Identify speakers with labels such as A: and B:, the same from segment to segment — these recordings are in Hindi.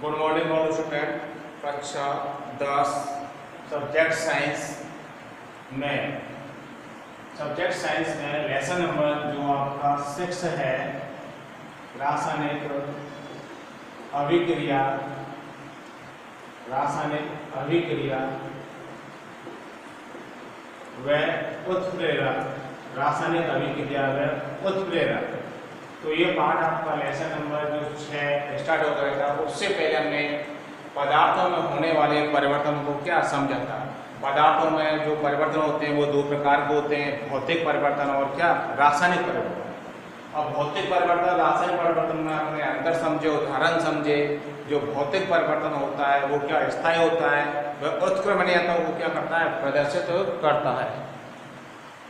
A: Good morning all student. कक्षा 10 सब्जेक्ट साइंस में लेसन नंबर जो आपका 6 है, रासायनिक अभिक्रिया व उत्प्रेरक। रासायनिक अभिक्रिया व उत्प्रेरक। तो ये पार्ट आपका लेसन नंबर जो 6 स्टार्ट हो गया था, उससे पहले हमने पदार्थों में होने वाले परिवर्तन को क्या समझा था। पदार्थों में जो परिवर्तन होते हैं वो दो प्रकार के होते हैं, भौतिक परिवर्तन और क्या रासायनिक परिवर्तन। अब भौतिक परिवर्तन रासायनिक परिवर्तन में हमने अंतर समझे, उदाहरण समझे। जो भौतिक परिवर्तन होता है वो क्या स्थायी होता है, वह उत्क्रमणीयता को क्या करता है, प्रदर्शित करता है।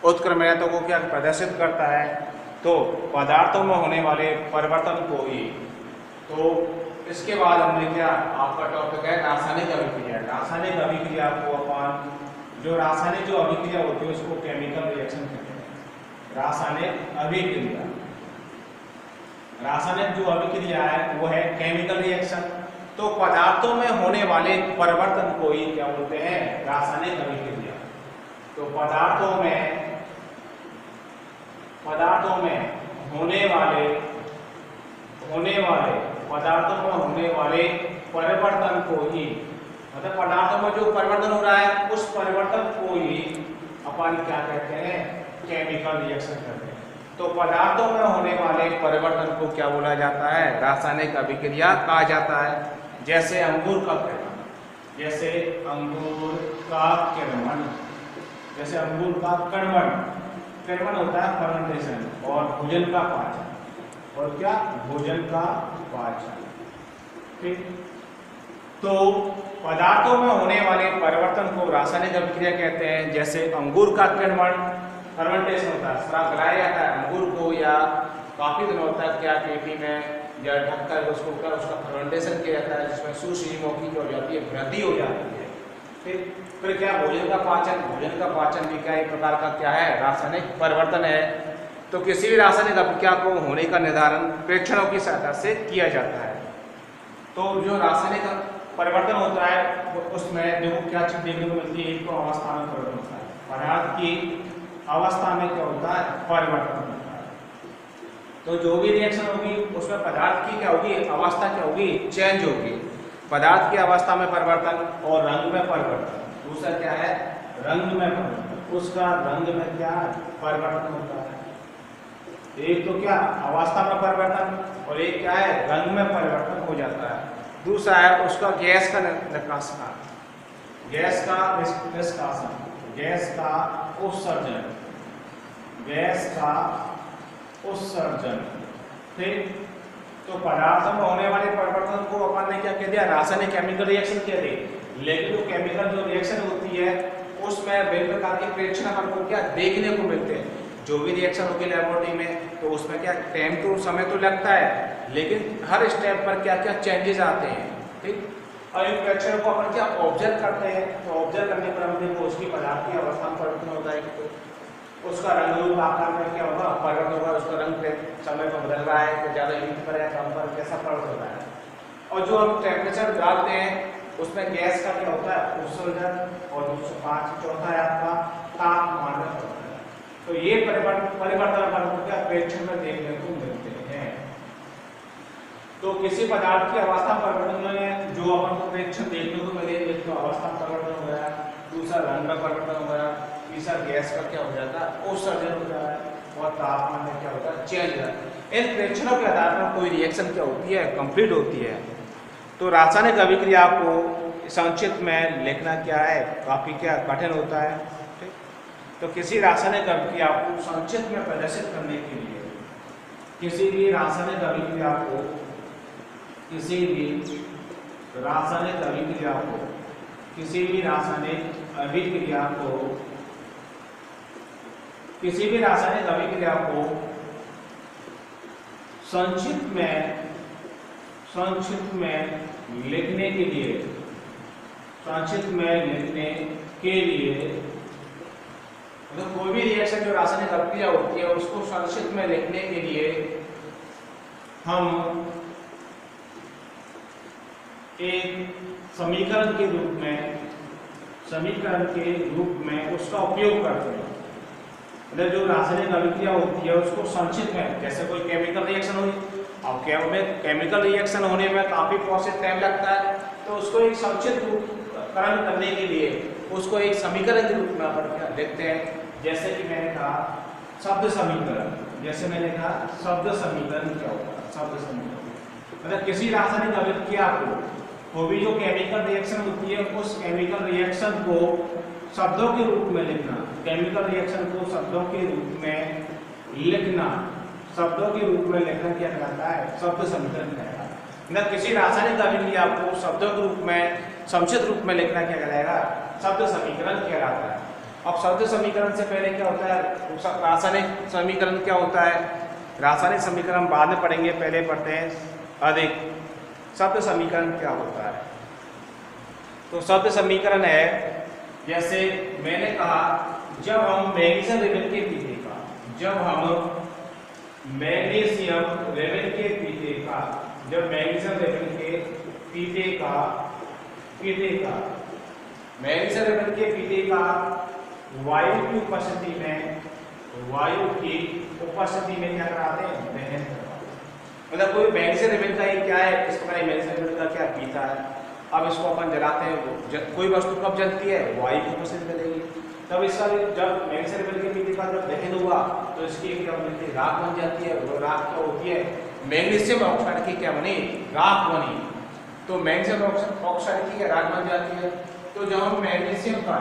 A: उत्क्रमणीयता को क्या प्रदर्शित करता है, तो पदार्थों में होने वाले परिवर्तन को ही। तो इसके बाद हमने क्या, आपका टॉपिक है रासायनिक अभिक्रिया। रासायनिक अभिक्रिया को अपन जो रासायनिक जो अभिक्रिया होती है उसको केमिकल रिएक्शन कहते हैं। रासायनिक अभिक्रिया, रासायनिक जो अभिक्रिया है वो है केमिकल रिएक्शन। तो पदार्थों में होने वाले परिवर्तन को ही क्या बोलते हैं, रासायनिक अभिक्रिया। तो पदार्थों में होने वाले परिवर्तन को ही, मतलब पदार्थों में जो परिवर्तन हो रहा है उस परिवर्तन को ही अपन क्या कहते हैं, केमिकल रिएक्शन कहते हैं। तो पदार्थों में होने वाले परिवर्तन को क्या बोला जाता है, रासायनिक अभिक्रिया कहा जाता है। जैसे अंगूर का किण्वन, किण्वन होता है फर्मेंटेशन, और भोजन का पाचन, और क्या भोजन का पाचन। ठीक, तो पदार्थों में होने वाले परिवर्तन को रासायनिक अभिक्रिया कहते हैं। जैसे अंगूर का किण्वन फर्मेंटेशन होता है, शराब बनाया जाता है अंगूर को, या काफी दिनों तक क्या पेटी में या ढककर उसको क्या उसका फर्मेंटेशन किया जाता है, जिसमें सूक्ष्म की हो जाती है, वृद्धि हो जाती है। फिर क्या भोजन का पाचन भी क्या एक प्रकार का क्या है, रासायनिक परिवर्तन है। तो किसी भी रासायनिक अभिक्रिया को होने का निर्धारण प्रेक्षणों की सहायता से किया जाता है। तो जो रासायनिक परिवर्तन होता है उसमें देखो क्या चीज देखने को मिलती है, एक तो अवस्था में परिवर्तन होता है, पदार्थ की अवस्था में क्या होता है, परिवर्तन होता है। तो जो भी रिएक्शन होगी उसमें पदार्थ की क्या होगी, अवस्था क्या होगी, चेंज होगी। पदार्थ की अवस्था में परिवर्तन और रंग में परिवर्तन। दूसरा क्या है, रंग में परिवर्तन, उसका रंग में क्या परिवर्तन होता है। एक तो क्या अवस्था में परिवर्तन, और एक क्या है, रंग में परिवर्तन हो जाता है। दूसरा है उसका गैस का निष्कासन, गैस का उत्सर्जन। ठीक, तो पदार्थों में होने वाले परिवर्तन को अपन ने क्या कह दिया, रासायनिक केमिकल रिएक्शन कह दी। लेकिन जो केमिकल जो रिएक्शन होती है उसमें विभिन्न प्रकार के प्रेक्षण अपन को क्या देखने को मिलते हैं। जो भी रिएक्शन होगी लेबोरेटरी में, तो उसमें क्या टाइम तो समय तो लगता है, लेकिन हर स्टेप पर क्या क्या चेंजेस आते हैं। ठीक, और इन प्रेक्षणों को अपन क्या ऑब्जर्व करते हैं। तो ऑब्जर्व करने पर हम देखो उसकी पदार्थ की अवस्था में परिवर्तन होता है, तो उसका रंग रूप आकार में क्या होगा, परिवर्तन होगा। उसका रंग समय पर बदल रहा है, तो ज़्यादा हीट पर है, कम पर, कैसा परिवर्तन होता है। और जो हम टेम्परेचर डालते हैं उसमें गैस का क्या होता है, उत्सर्जन, और 205 चौथा है आपका तापमान में होता है। तो ये परिवर्तन अपन को क्या प्रेक्षण में देखने को मिलते हैं। तो किसी पदार्थ की अवस्था परिवर्तन में जो अपन को प्रेक्षण देखने को मिले, एक तो अवस्था परिवर्तन हो गया, दूसरा रंग में परिवर्तन हो गया, तीसरा गैस का क्या हो जाता है, उत्सर्जन हो जाता है, और तापमान में क्या होता है, चेंज होता है। इन प्रेक्षणों के आधार पर कोई रिएक्शन क्या होती है, कंप्लीट होती है। तो रासायनिक अभिक्रिया को संक्षिप्त में लिखना क्या है, काफी क्या कठिन होता है। ठीक, तो किसी रासायनिक अभिक्रिया को संक्षिप्त में प्रदर्शित करने के लिए किसी भी रासायनिक अभिक्रिया को संक्षिप्त में लिखने के लिए मतलब कोई भी रिएक्शन जो रासायनिक अभिक्रिया होती है उसको संक्षिप्त में लिखने के लिए हम एक समीकरण के रूप में उसका उपयोग करते हैं। मतलब जो रासायनिक अभिक्रिया होती है उसको संक्षिप्त में, जैसे कोई केमिकल रिएक्शन हुई, अब केमिकल रिएक्शन होने में काफी प्रोसेस टाइम लगता है, तो उसको एक संक्षिप्त रूपकरण करने के लिए उसको एक समीकरण के रूप में अपन देखते हैं। जैसे कि मैंने कहा शब्द समीकरण, शब्द समीकरण क्या होता है? शब्द समीकरण मतलब किसी रासायनिक अभिक्रिया को भी जो केमिकल रिएक्शन होती है उस केमिकल रिएक्शन को शब्दों के रूप में लिखना, केमिकल रिएक्शन को शब्दों के रूप में लिखना, शब्दों के रूप में लिखना क्या कहलाता है? शब्द समीकरण कहलाता है। मतलब किसी रासायनिक अभिक्रिया को शब्दों के रूप में संक्षिप्त रूप में लिखना क्या कहलाएगा? शब्द समीकरण कहलाता है। अब शब्द समीकरण से पहले क्या होता है? रासायनिक समीकरण क्या होता है? रासायनिक समीकरण बाद में पढ़ेंगे, पहले पढ़ते हैं अधिक शब्द समीकरण क्या होता है। तो शब्द समीकरण है, जैसे मैंने कहा जब हम मैग्नीशियम रेवल के पीते का जब मैग्नीशियम रेवल के पीते का वायु की उपस्थिति में क्या कराते हैं? दहन करवाते हैं। मतलब कोई मैग्नीशियम रेवल का ही क्या है, इसको मैंने मैग्नीशियम रेवल का क्या पीता है, अब इसको अपन जलाते हैं। कोई वस्तु कब जलती है? वायु की उपस्थिति में जलेगी। तब इसका जब मैग्नीशियम रेवल के पीते का जब दहन हुआ तो इसकी क्या बनती है? राख बन जाती है। वो राख क्या होती है? मैग्नीशियम ऑक्साइड की क्या बनी? राख बनी। तो मैग्नीशियम ऑक्साइड की राख बन जाती है। तो जब हम मैग्नीशियम का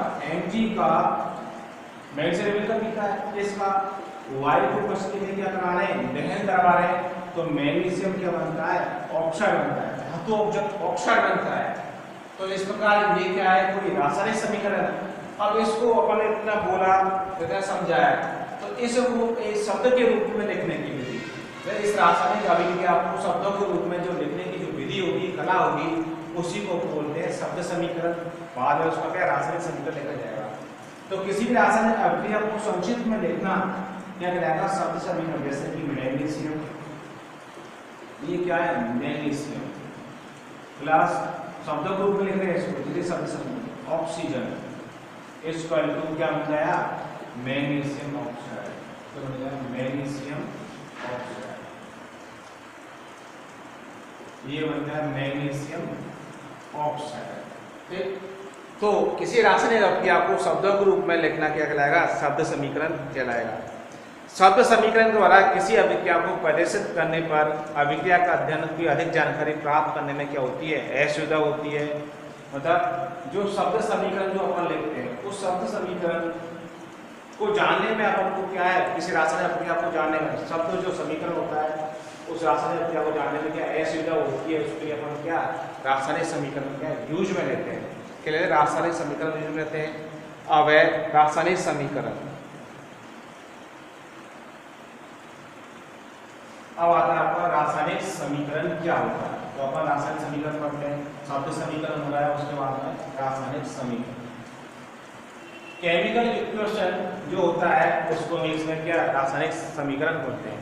A: मैग्नीशियम रेवल का पीता है, इसका वायु की उपस्थिति में क्या करा रहे हैं? दहन करवा रहे हैं। तो मैग्नीशियम क्या बनता है? ऑक्साइड बनता है, धातु ऑक्साइड बनता है। तो इस प्रकार ये क्या है? कोई रासायनिक समीकरण। अब इसको अपन ने इतना बोला, इतना समझाया, तो इसको एक शब्द के रूप में लिखने की विधि, इस रासायनिक अभिक्रिया को शब्दों के रूप में जो लिखने की जो विधि होगी, कला होगी, उसी को बोलते हैं शब्द समीकरण। बाद में उसका क्या रासायनिक समीकरण लिखा जाएगा। तो किसी भी रासायनिक अभिक्रिया को संक्षिप्त में लिखना क्या कहलाएगा? शब्द समीकरण। जैसे कि मैग्नीशियम, ये क्या है? मैग्नीशियम प्लस शब्दों के रूप में लिख रहे हैं इसको, शब्द समीकरण। ऑक्सीजन इसका क्या बन जाएगा? Magnesium oxide. तो बन जाएगा मैग्नीशियम ऑक्साइड, ये बन जाएगा मैग्नीशियम ऑक्साइड। ठीक। तो किसी रासायनिक अभिक्रिया को शब्दों के रूप में लिखना क्या कहलाएगा? शब्द समीकरण कहलाएगा। शब्द समीकरण द्वारा किसी अभिक्रिया को प्रदर्शित करने पर अभिक्रिया का अध्ययन की अधिक जानकारी प्राप्त करने में क्या होती है? असुविधा होती है। मतलब जो शब्द समीकरण जो अपन लिखते हैं, उस शब्द समीकरण को जानने में अपन को क्या है? किसी रासायनिक अभिक्रिया को जानने में शब्द जो समीकरण होता है उस रासायनिक अभिक्रिया को जानने में क्या असुविधा होती है, उसके लिए अपन क्या रासायनिक समीकरण क्या यूज में लेते हैं। के लिए रासायनिक समीकरण यूज में लेते हैं। अब है रासायनिक समीकरण। अब आता है आपका रासायनिक समीकरण क्या होता है। तो अपन रासायनिक समीकरण पढ़ते हैं। शब्द समीकरण हो रहा है, उसके बाद में रासायनिक समीकरण। केमिकल इक्वेशन जो होता है उसको इंग्लिश में क्या रासायनिक समीकरण बोलते हैं।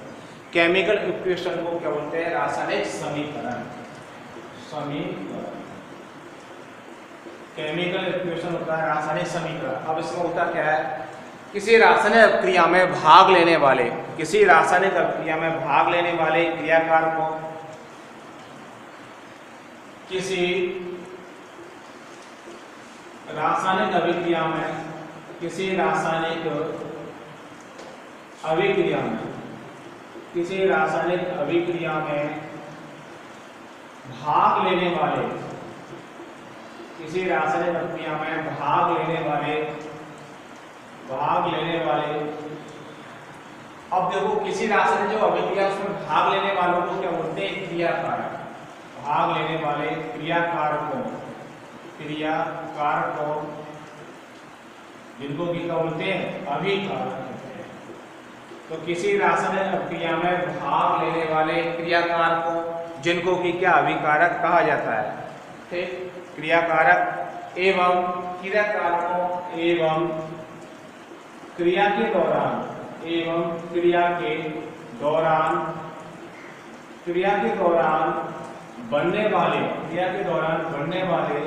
A: केमिकल इक्वेशन को क्या बोलते हैं? रासायनिक समीकरण। केमिकल इक्वेशन होता है रासायनिक समीकरण। अब इसमें होता क्या है? किसी रासायनिक अभिक्रिया में भाग लेने वाले क्रियाकार को किसी रासायनिक अभिक्रिया में भाग लेने वाले अब देखो किसी रासायनिक जो अभिक्रिया उसमें भाग लेने वालों को क्या बोलते हैं? क्रियाकारक। भाग लेने वाले क्रियाकारकों जिनको भी क्या बोलते हैं? अभिकारक बोलते हैं। तो किसी रासायनिक अभिक्रिया में भाग लेने वाले क्रियाकारकों जिनको कि क्या अभिकारक कहा जाता है। ठीक। क्रियाकारक एवं क्रियाकारकों एवं क्रिया के दौरान बनने वाले क्रिया के दौरान बनने वाले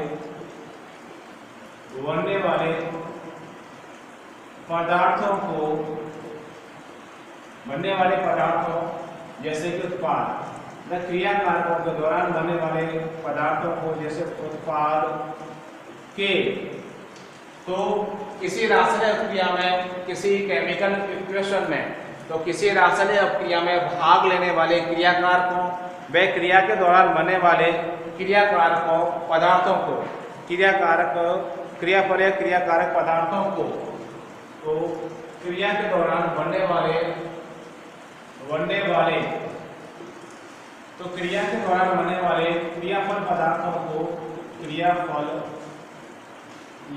A: पदार्थों को, बनने वाले पदार्थों जैसे कि उत्पाद, क्रिया कारकों के दौरान बनने वाले पदार्थों को जैसे उत्पाद के, तो किसी रासायनिक क्रिया में, किसी केमिकल इक्वेशन में, तो किसी रासायनिक क्रिया में भाग लेने वाले क्रियाकारकों व क्रिया के दौरान बनने वाले क्रियाकारकों पदार्थों को, क्रियाकारक पदार्थों को, तो क्रिया के दौरान बनने वाले तो क्रिया के दौरान बनने वाले क्रियाफल पदार्थों को, क्रियाफल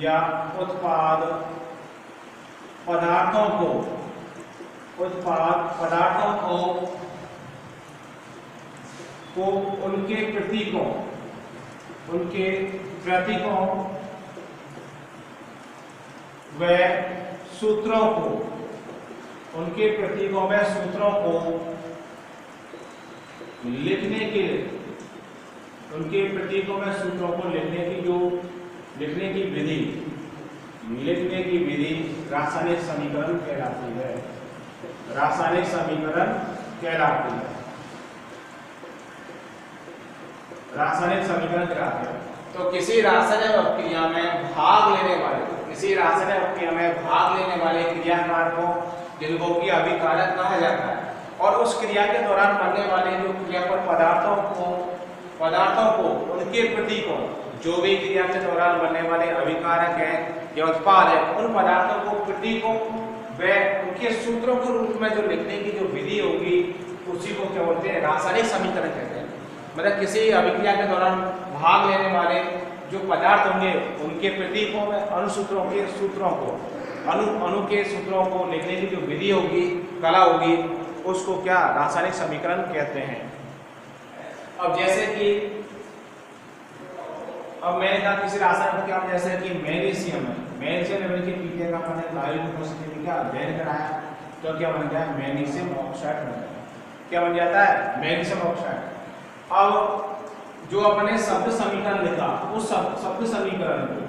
A: या उत्पाद पदार्थों को उनके प्रतीकों व सूत्रों को, उनके प्रतीकों व सूत्रों को लिखने के, उनके प्रतीकों व सूत्रों को लिखने की विधि रासायनिक समीकरण कहलाती है। रासायनिक समीकरण कहलाती है। रासायनिक समीकरण कहलाते हैं। तो किसी रासायनिक अभिक्रिया में भाग लेने वाले क्रियाकारकों जिनको कि अभिकारक कहा जाता है, और उस क्रिया के दौरान बनने वाले जो क्रियापद पदार्थों को उनके प्रतीकों, जो भी क्रिया के दौरान बनने वाले अभिकारक है या उत्पाद है, उन पदार्थों को प्रतीकों व उनके सूत्रों के रूप में जो लिखने की जो विधि होगी, उसी को क्या बोलते हैं? रासायनिक समीकरण कहते हैं। मतलब किसी अभिक्रिया के दौरान भाग लेने वाले जो पदार्थ होंगे, उनके प्रतीकों में अणु के सूत्रों को लिखने की जो विधि होगी, कला होगी, उसको क्या? रासायनिक समीकरण कहते हैं। अब जैसे कि मैंने कहा किसी रासायनिक क्या, जैसे कि मैग्नीशियम है, मैग्नीशियम लेवल के पीके का अपन लाइव यूनिवर्सिटी में क्या अध्ययन कराया, तो क्या बन गया? मैग्नीशियम ऑक्साइड बन गया। क्या बन जाता है? Magnesium oxide. अब जो अपने शब्द समीकरण लिखा, उस शब्द समीकरण को,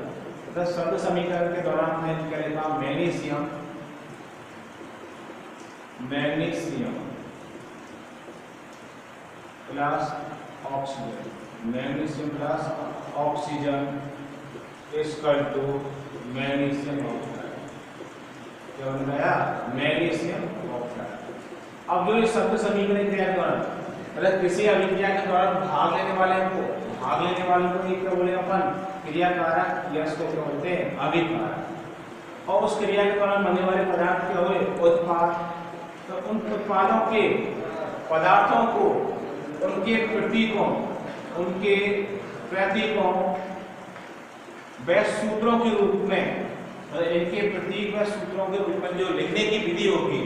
A: मतलब शब्द समीकरण के दौरान हमने क्या लिखा? Magnesium plus oxygen, magnesium plus oxygen equal to magnesium oxide. क्या बन गया? Magnesium oxide. अब जो इस शब्द समीकरण क्रिया के दौरान, मतलब किसी अभिक्रिया के दौरान भाग लेने वाले को ही क्या बोले अपन? क्रियाकारक, या इसको क्या बोलते हैं? अभिकारक। और उस क्रिया के दौरान बनने वाले पदार्थ क्या हुए? उत्पाद। तो उन उत्पादों के पदार्थों को उनके प्रतीकों व सूत्रों के रूप में, मतलब इनके प्रतीक व सूत्रों के रूप में जो लिखने की विधि होगी,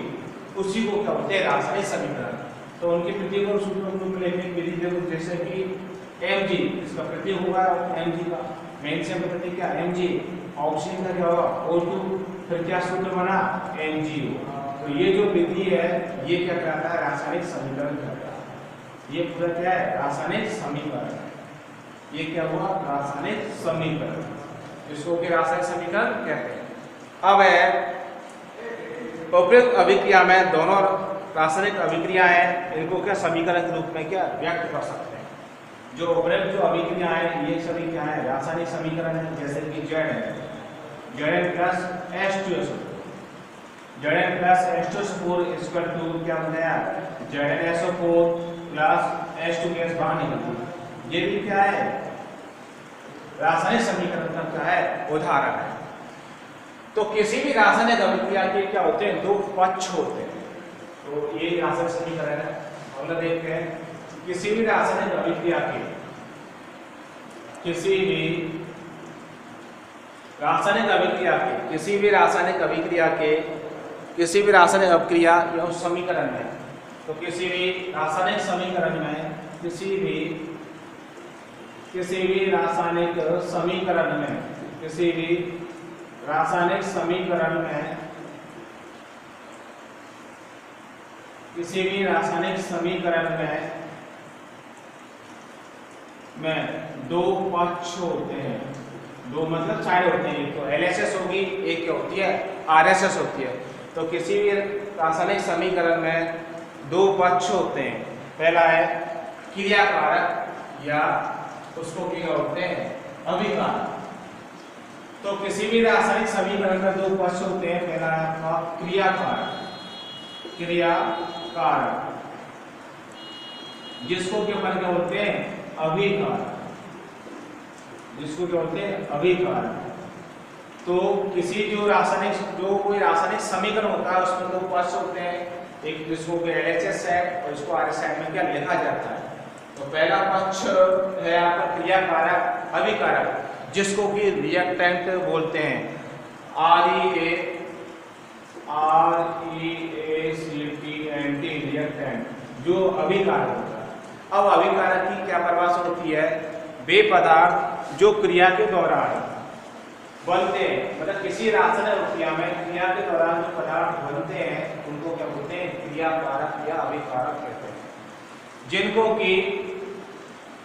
A: उसी को क्या बोलते हैं? रासायनिक समीकरण। तो उनके प्रतीक और सूत्रों के रूप में लिखने की विधि देखो, जैसे कि Mg, इसका प्रतीक होगा Mg का, मैग्नीशियम का प्रतीक क्या? Mg, ऑक्सीजन का क्या होगा? O2, फिर क्या सूत्र बना? MgO। तो ये जो विधि है, ये क्या कहता है? रासायनिक समीकरण कहता है। ये पूरा क्या है? रासायनिक समीकरण। ये क्या हुआ? रासायनिक समीकरण, इसको के रासायनिक समीकरण कहते हैं। अब है उपयुक्त अभिक्रिया में दोनों रासायनिक अभिक्रिया है, इनको क्या समीकरण के रूप में क्या व्यक्त कर सकते हैं? जो उपयुक्त जो अभिक्रिया है, ये सभी क्या है? रासायनिक समीकरण है। जैसे कि Zn plus H2SO4, Zn plus H2SO4 equal to क्या बन गया? ZnSO4 प्लस H2 गैस बाहर निकलती। ये भी क्या है? रासायनिक समीकरण का क्या है? उदाहरण है। तो किसी भी रासायनिक अभिक्रिया के क्या होते हैं? दो पक्ष होते हैं। तो ये रासायनिक समीकरण है। हम लोग देखते हैं किसी भी रासायनिक अभिक्रिया के, किसी भी रासायनिक अभिक्रिया या उस समीकरण में, तो किसी भी रासायनिक समीकरण में, किसी भी रासायनिक समीकरण में में दो पक्ष होते हैं, दो मतलब साइड होते हैं, एक तो LHS होगी, एक क्या होती है RHS होती है। तो किसी भी रासायनिक समीकरण में दो पक्ष होते हैं, पहला है क्रिया कारक या उसको क्या होते हैं अभिकारक। तो किसी भी रासायनिक समीकरण में दो पक्ष होते हैं, पहला है आपका क्रिया कारक, क्रिया कारक जिसको क्या अपन क्या बोलते हैं अभिकारक, जिसको क्या बोलते हैं अभिकारक। तो किसी जो कोई रासायनिक समीकरण होता है उसमें दो पक्ष होते हैं, एक जिसको LHS है और इसको RHS साइड में क्या लिखा जाता है। तो पहला पक्ष है आपका क्रिया कारक अभिकारक जिसको कि रिएक्टेंट बोलते हैं, REACT रिएक्टेंट जो अभिकारक होता है। अब अभिकारक की क्या परिभाषा होती है, वे पदार्थ जो क्रिया के दौरान बनते हैं, मतलब किसी रासायनिक प्रक्रिया में क्रिया के दौरान जो पदार्थ बनते हैं उनको क्या बोलते हैं क्रिया कारक या अभिकारक कहते हैं, जिनको कि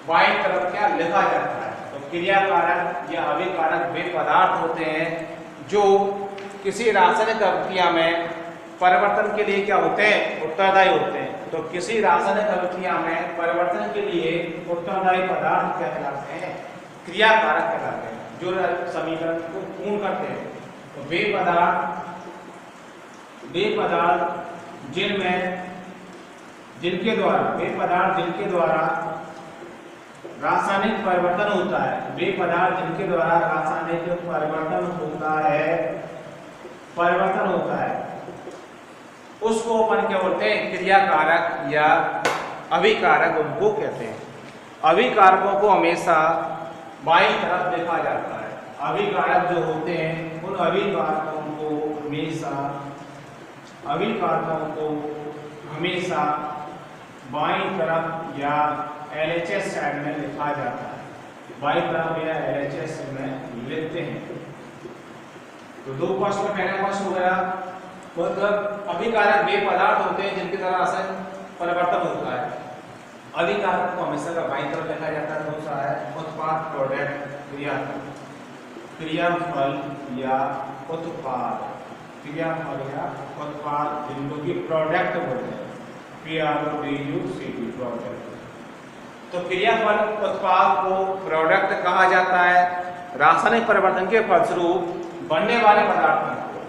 A: बाईं तरफ क्या लिखा जाता है। तो क्रिया कारक या अभिकारक वे पदार्थ होते हैं जो किसी रासायनिक अभिक्रिया में परिवर्तन के लिए क्या होते हैं उत्तरदायी होते हैं। तो किसी रासायनिक अभिक्रिया में परिवर्तन के लिए उत्तरदायी पदार्थ क्या कहलाते हैं क्रिया कारक कहलाते हैं, जो समीकरण को पूर्ण करते हैं। तो वे पदार्थ जिनके द्वारा रासायनिक परिवर्तन होता है, वे पदार्थ जिनके द्वारा रासायनिक परिवर्तन होता है उसको अपन क्या बोलते हैं क्रिया कारक या अभिकारक उनको कहते हैं। अभिकारकों को हमेशा बाईं तरफ देखा जाता है। अभिकारक जो होते हैं उन अभिकारकों को हमेशा बाईं तरफ या LHS साइड में लिखा जाता है, बाईं तरफ या LHS में लिखते हैं। तो दो पक्ष में पहला पक्ष हो गया, मतलब अभिकारक वे पदार्थ होते हैं जिनके द्वारा रासायनिक परिवर्तन होता है। अभिकारक को हमेशा का बाईं तरफ लिखा जाता है। दूसरा है उत्पाद प्रोडक्ट क्रियाफल या उत्पाद जिनको की प्रोडक्ट बोलते हैं, प्रोडक्ट। तो क्रियाफल उत्पाद को प्रोडक्ट कहा जाता है। रासायनिक परिवर्तन के फलस्वरूप बनने वाले पदार्थों को,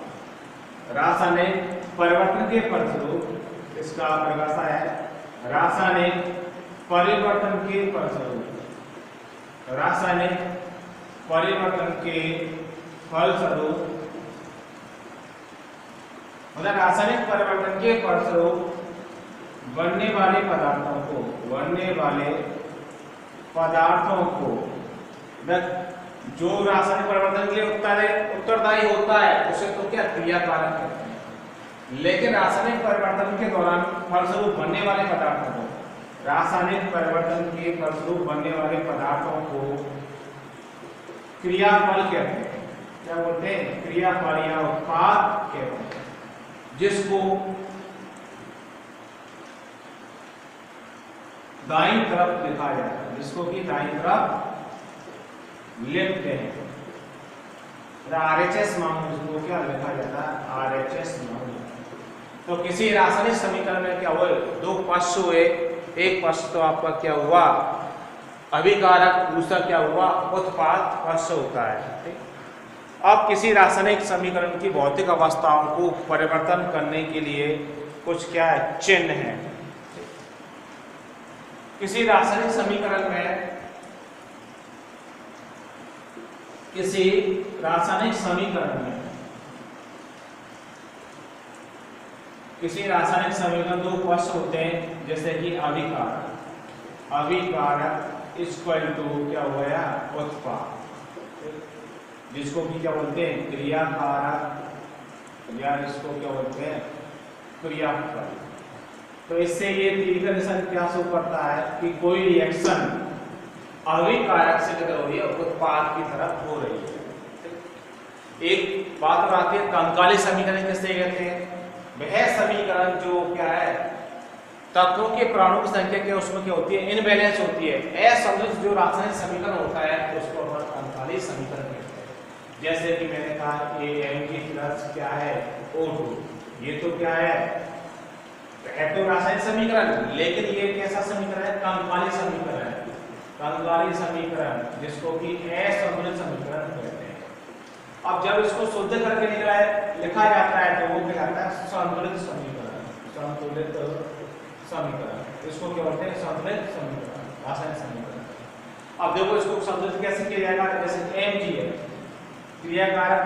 A: रासायनिक परिवर्तन के फलस्वरूप, इसका परिभाषा है रासायनिक परिवर्तन के फलस्वरूप, मतलब रासायनिक परिवर्तन के फलस्वरूप बनने वाले पदार्थों को जो रासायनिक परिवर्तन के लिए उत्तरदायी होता है उसे तो क्या क्रिया कारक कहते हैं। लेकिन रासायनिक परिवर्तन के दौरान फलस्वरूप बनने वाले पदार्थों को, रासायनिक परिवर्तन के फलस्वरूप बनने वाले पदार्थों को क्रियाफल कहते हैं। क्या बोलते हैं क्रियाफल या उत्पाद कहते हैं, जिसको दाईं तरफ लिखा जाता है, जिसको कि दाईं तरफ लिखते हैं। RHS मामूल जिसको क्या लिखा जाता है RHS मामूल। तो किसी रासायनिक समीकरण में क्या हुआ, दो पक्ष हुए, एक पक्ष तो आपका क्या हुआ अभिकारक, दूसरा क्या हुआ उत्पाद पक्ष होता है। अब किसी रासायनिक समीकरण की भौतिक अवस्थाओं को परिवर्तन करने के लिए कुछ क्या है चिन्ह है। किसी रासायनिक समीकरण में दो पक्ष होते हैं, जैसे कि अभिकारक इक्वल टू क्या हो गया उत्पाद, जिसको भी क्या बोलते हैं क्रिया कारक या इसको क्या बोलते हैं क्रियाफल। तो इससे ये तीसरा निशान क्या शो करता है कि कोई रिएक्शन अभिकारक से किधर हो रही है उत्पाद की तरफ हो रही है। एक बात और आती है कंकाली समीकरण किससे कहते हैं, वह समीकरण जो क्या है तत्वों के परमाणु की संख्या क्या उसमें क्या होती है, इनबैलेंस होती है। असंतुलित जो रासायनिक समीकरण होता है उसको अपन कंकाली समीकरण कहते हैं। जैसे कि मैंने कहा Ag प्लस क्या है O2, ये तो क्या है तो रासायनिक समीकरण, लेकिन ये कैसा समीकरण है, कंकाली समीकरण है, कंकाली समीकरण जिसको कि असंतुलित समीकरण कहते हैं। अब जब इसको शुद्ध करके लिखा जाता है तो वो कहलाता है संतुलित समीकरण, संतुलित समीकरण, इसको क्या बोलते हैं, संतुलित समीकरण, रासायनिक समीकरण। अब देखो इसको संतुलित कैसे किया जाएगा, जैसे Mg है, क्रियाकारक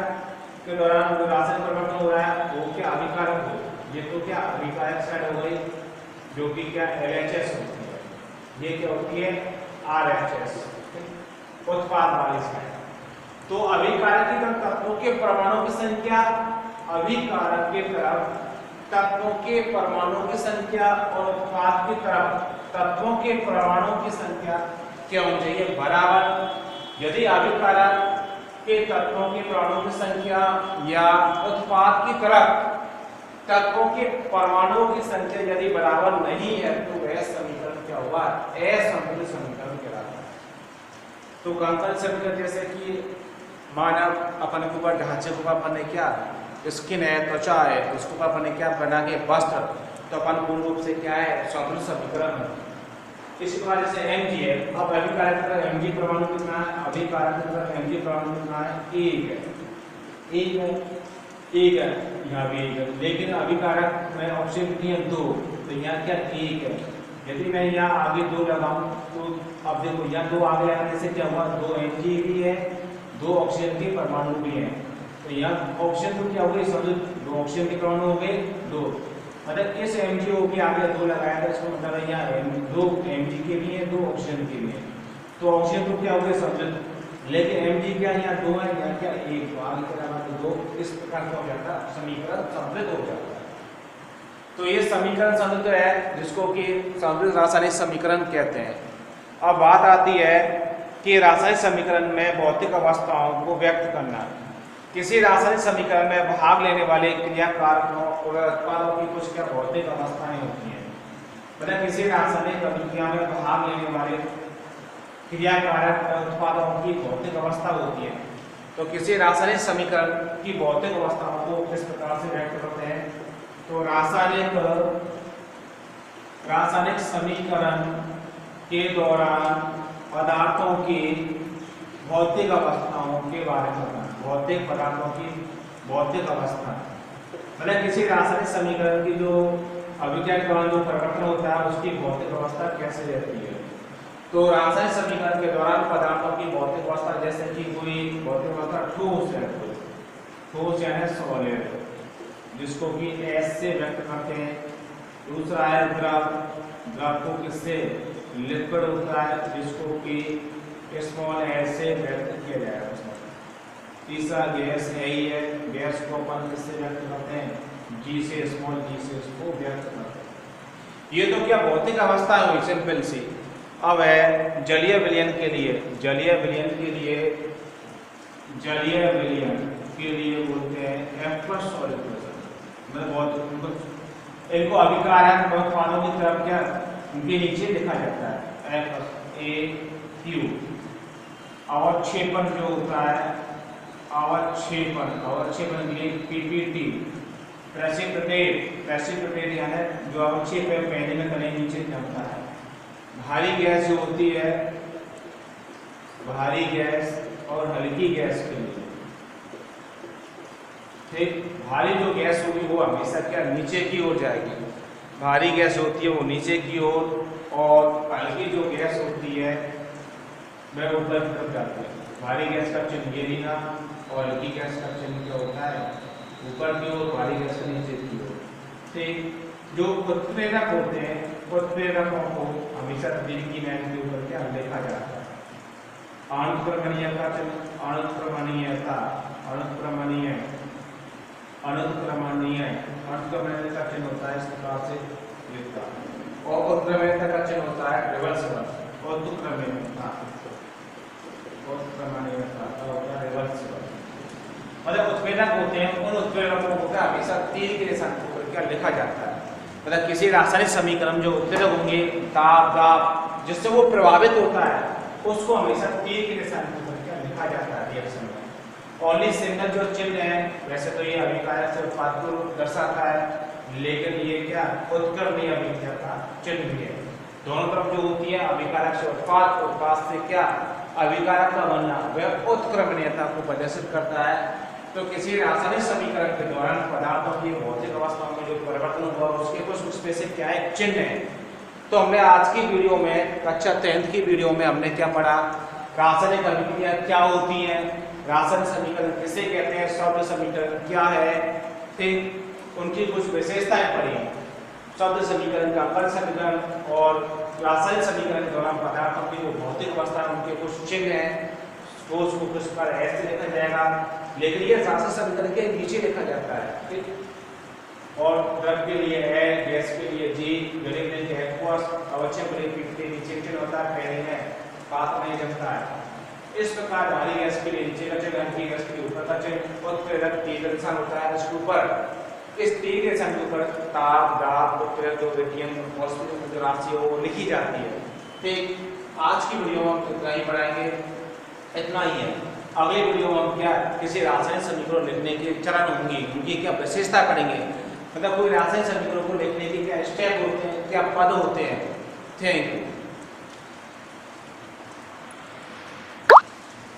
A: के दौरान जो रासायनिक परिवर्तन हो रहा है वो क्या अभिकारक हो, ये तो क्या अभिकारक साइड हो गई जो कि क्या LHS होती है, ये क्या होती है RHS, उत्पाद वाली साइड। तो अभिकारक की तरफ तत्वों के परमाणु की संख्या, अभिकारक की तरफ तत्वों के परमाणु की संख्या और उत्पाद की तरफ तत्वों के परमाणु की संख्या क्या होनी चाहिए, बराबर। यदि अभिकारक के तत्वों के परमाणु की संख्या या उत्पाद की तरफ तत्वों के परमाणुओं की संख्या यदि बराबर नहीं है तो वह समीकरण क्या हुआ, असंतुलित समीकरण कहलाता है। तो कंकाली समीकरण जैसे कि मानव अपन के ऊपर ढांचे को अपन ने क्या स्किन है, त्वचा है, उसको अपन ने क्या बना के वस्त्र, तो अपन पूर्ण रूप से क्या है संतुलित समीकरण है। इसी प्रकार जैसे Mg है, अब अभिकारक का Mg परमाणु कितना है, अभिकारक का Mg परमाणु कितना है, 1 है, 1 है, 1 है, यहाँ भी 1 है, लेकिन अभिकारक में ऑप्शन कितनी है 2, तो यहाँ क्या 1 है। यदि मैं यहाँ आगे 2 लगाऊं तो अब देखो यहाँ 2 आगे लगाने से क्या हुआ, 2 Mg भी है, 2 ऑक्सीजन के परमाणु भी हैं, तो यहाँ ऑक्सीजन तो क्या हो गई, समझो 2 ऑक्सीजन के परमाणु हो गए 2, मतलब इस MgO के आगे 2 लगाया था, इसका मतलब है यहाँ 2 Mg के भी हैं, 2 ऑक्सीजन के भी हैं, तो ऑक्सीजन तो क्या हो गए समझो, लेकिन Mg क्या यहाँ 2 है, यहाँ क्या 1, तो आगे के लगा तो 2, इस प्रकार का हो जाता है समीकरण संतुलित हो जाता है। तो ये समीकरण संतुलित है जिसको कि संतुलित रासायनिक समीकरण कहते हैं। अब बात आती है कि रासायनिक समीकरण में भौतिक अवस्थाओं को व्यक्त करना। किसी रासायनिक समीकरण में भाग लेने वाले क्रियाकारकों और उत्पादों की कुछ क्या भौतिक अवस्थाएं होती हैं, मतलब किसी रासायनिक अभिक्रिया में भाग लेने वाले क्रियाकारक और उत्पादों की भौतिक अवस्था होती है। तो किसी रासायनिक समीकरण की भौतिक अवस्थाओं को किस प्रकार से व्यक्त करते हैं, तो रासायनिक समीकरण के दौरान पदार्थों की भौतिक अवस्थाओं के बारे में, भौतिक पदार्थों की भौतिक अवस्था, मतलब किसी रासायनिक समीकरण की जो अभिक्रिया के दौरान जो परिवर्तन होता है उसकी भौतिक अवस्था कैसे रहती है। तो रासायनिक समीकरण के दौरान पदार्थों की भौतिक अवस्था, जैसे कि कोई भौतिक अवस्था ठोस है, ठोस यानी सॉलिड, जिसको कि S से व्यक्त करते हैं। दूसरा है द्रव, द्रव को किससे, लिक्विड होता है, जिसको कि स्मॉल h से व्यक्त किया जाएगा। तीसरा गैस यही है, गैस को अपन किससे व्यक्त करते हैं, G से, स्मॉल g से इसको व्यक्त करते हैं। ये तो क्या भौतिक अवस्था हुई सिंपल सी। अब है जलीय विलयन के लिए, जलीय विलयन के लिए, जलीय विलयन के लिए बोलते हैं एक्वस सॉलिड, मतलब बहुत इनको अभिकारक उत्पादों की तरफ क्या उनके नीचे लिखा जाता है FAQ। अवक्षेपण जो होता है, अवक्षेपण, अवक्षेपण के लिए PPT, प्रेसिपिटेट यानी जो अवक्षेप है पहले में तले नीचे जमता है। भारी गैस जो होती है, भारी गैस और हल्की गैस के लिए, ठीक, भारी जो गैस होगी वो हमेशा क्या नीचे की ओर जाएगी, भारी गैस होती है वो नीचे की ओर, और हल्की जो गैस होती है वह ऊपर की तरफ जाती है। भारी गैस का चिन्ह ये लेना और हल्की गैस का चिन्ह क्या होता है ऊपर की ओर, भारी गैस का नीचे की ओर। ठीक, जो उत्प्रेरक होते हैं, उत्प्रेरकों को हमेशा दिन की लाइन के ऊपर क्या लिखा जाता है, अनुक्रमणीयता चिन्ह, अनुक्रमणीयता, अनुक्रमणीय, अनुक्रमणीय, अनुक्रमणीयता चिन्ह होता है इस प्रकार से लिखता है, और उत्क्रमणीयता का चिन्ह होता है रिवर्सिबल, उत्क्रमणीयता, उत्क्रमणीयता और रिवर्सिबल। मतलब उत्प्रेरक होते हैं, उन उत्प्रेरकों को क्या हमेशा तीर के निशान के ऊपर क्या लिखा जाता है। मतलब किसी रासायनिक समीकरण जो उत्प्रेरक होंगे ताप दाब जिससे वो प्रभावित होता है उसको हमेशा तीर की निशानी के ऊपर क्या लिखा जाता है रिएक्शन में। ओनली सिंगल जो चिन्ह है वैसे तो ये अभिकारक से उत्पाद को दर्शाता है, लेकिन ये क्या उत्क्रमणीय अभिक्रिया का चिन्ह भी है। दोनों तरफ जो होती है अभिकारक से उत्पाद, उत्पाद से क्या अभिकारक का बनना, वह उत्क्रमणीयता को प्रदर्शित करता है। तो किसी रासायनिक समीकरण के दौरान पदार्थों की भौतिक अवस्था में जो परिवर्तन हुआ उसके कुछ स्पेसिफिक क्या है चिन्ह है। तो हमने आज की वीडियो में कक्षा 10th की वीडियो में हमने क्या पढ़ा, रासायनिक अभिक्रिया क्या होती है, रासायनिक समीकरण किसे कहते हैं, शब्द समीकरण क्या है, ठीक उनकी कुछ विशेषताएं पढ़ी। शब्द समीकरण का कण समीकरण और रासायनिक समीकरण के दौरान पदार्थों की जो भौतिक अवस्था है उनके कुछ चिन्ह हैं, तो उसको कुछ पर ऐसे लिखा जाएगा, लेकिन ये रासायनिक समीकरण के नीचे लिखा जाता है, ठीक। और द्रव के लिए L, गैस के लिए G, गैलीय के लिए एक्वस, अवक्षय के लिए P के नीचे चिन्ह होता है, पहले में पात नहीं जमता है। इस प्रकार भारी गैस के लिए नीचे का चिन्ह, हल्की गैस के लिए ऊपर का चिन्ह, उत्प्रेरक T का निशान होता है इसके ऊपर। इस T के निशान के ऊपर ताप दाब उत्प्रेरक जो विकिरण मॉलिक्यूल जो राशि है वो लिखी जाती है, ठीक। आज की वीडियो में हम इतना ही पढ़ाएंगे, इतना ही है। अगली वीडियो में हम क्या किसी रासायनिक समीकरण लिखने के चरण होंगे, उनकी क्या विशेषता पढ़ेंगे, मतलब कोई रासायनिक समीकरण को लिखने के क्या स्टेप होते हैं, क्या पद होते हैं। Thank you.